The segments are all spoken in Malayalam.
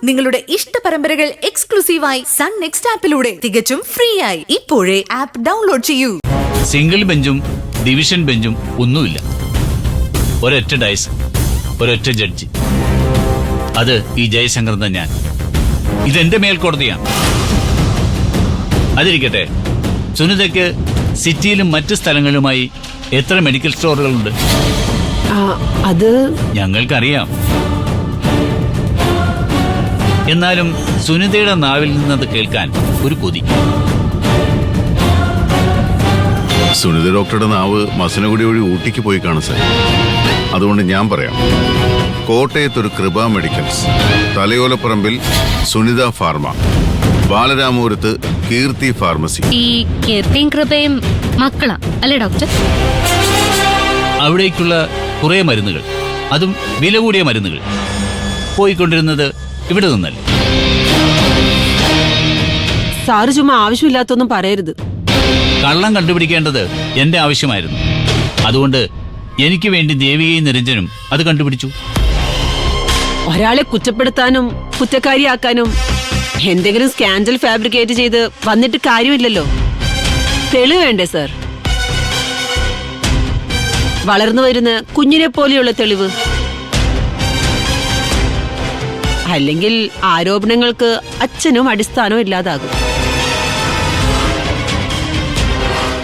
നിങ്ങളുടെ ഇഷ്ട പരമ്പരകൾ എക്സ്ക്ലൂസീവായി സൺ നെക്സ്റ്റ് ആപ്പിലൂടെ തികച്ചും ഫ്രീ ആയി ഇപ്പോഴേ ആപ്പ് ഡൗൺലോഡ് ചെയ്യൂ. സിംഗിൾ ബെഞ്ചും ഡിവിഷൻ ബെഞ്ചും ഒന്നുമില്ല. ഒരൊറ്റ ഡൈസ്, ഒരൊറ്റ ജഡ്ജി. അത് ഈ ജയശങ്കർ എന്ന ഞാൻ. ഇതെന്റെ മേൽക്കോടതിയാണ്. അതിരിക്കട്ടെ, സുനിതയ്ക്ക് സിറ്റിയിലും മറ്റ് സ്ഥലങ്ങളിലുമായി എത്ര മെഡിക്കൽ സ്റ്റോറുകളുണ്ട്? അത് ഞങ്ങൾക്കറിയാം. എന്നാലും സുനിതയുടെ നാവിൽ നിന്നത് കേൾക്കാൻ ഒരു കൊതി. സുനിത ഡോക്ടറുടെ നാവ് മസനഗുഡി വഴി ഊട്ടിക്ക് പോയി കാണും സാർ. അതുകൊണ്ട് ഞാൻ പറയാം, കോട്ടയത്തൊരു കൃപ മെഡിക്കൽസ്, തലയോലപ്പറമ്പിൽ സുനിത ഫാർമ, ബാലരാമപുരത്ത് കീർത്തി ഫാർമസി. ഈ കീർത്തിയും കൃപയും മക്കളാ അല്ലേ ഡോക്ടർ? അവിടേക്കുള്ള കുറെ മരുന്നുകൾ, അതും വില കൂടിയ മരുന്നുകൾ, പോയിക്കൊണ്ടിരുന്നത് ഇവിടെ നിന്നല്ലേ? സാറ് ചുമ്മാ ആവശ്യമില്ലാത്തൊന്നും പറയരുത്. കള്ളം കണ്ടുപിടിക്കേണ്ടത് എന്റെ ആവശ്യമായിരുന്നു. അതുകൊണ്ട് എനിക്ക് വേണ്ടി ദേവികയും നിരഞ്ജനും അത് കണ്ടുപിടിച്ചു. ഒരാളെ കുറ്റപ്പെടുത്താനും കുറ്റക്കാരിയാക്കാനും എന്തെങ്കിലും സ്കാൻഡൽ ഫാബ്രിക്കേറ്റ് ചെയ്ത് വന്നിട്ട് കാര്യമില്ലല്ലോ. തെളിവ് വേണ്ടേ സാർ? വളർന്നു വരുന്ന കുഞ്ഞിനെ പോലെയുള്ള തെളിവ്. അല്ലെങ്കിൽ ആരോപണങ്ങൾക്ക് അച്ഛനും അടിസ്ഥാനവും ഇല്ലാതാകും.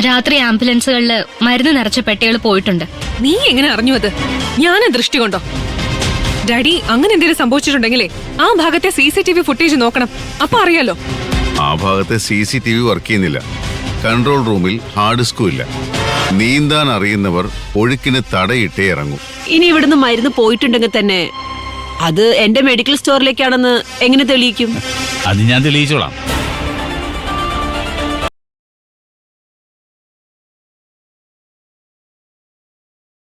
രാത്രി ആംബുലൻസുകളില് മരുന്ന് നിറച്ച പെട്ടികൾ പോയിട്ടുണ്ട്. നീ എങ്ങനെ അറിഞ്ഞു അത്? ഞാന് ദൃഷ്ടി കൊണ്ടോ? ഡാഡി, അങ്ങനെ എന്തെങ്കിലും സംഭവിച്ചിട്ടുണ്ടെങ്കിലേ ആ ഭാഗത്തെ CCTV ഫുട്ടേജ് നോക്കണം. അപ്പൊ അറിയാലോ. ആ ഭാഗത്തെ CCTV വർക്ക് ചെയ്യുന്നില്ല. കൺട്രോൾ റൂമിൽ ഹാർഡ് ഡിസ്കും ഇല്ല. നീന്താൻ അറിയുന്നവർ ഒഴുക്കിന് തടയിട്ടേ ഇറങ്ങും. ഇനി ഇവിടുന്ന് മരുന്ന് പോയിട്ടുണ്ടെങ്കിൽ തന്നെ അത് എന്റെ മെഡിക്കൽ സ്റ്റോറിലേക്കാണെന്ന് എങ്ങനെ തെളിയിക്കും? അത് ഞാൻ തെളിയിച്ചോളാം.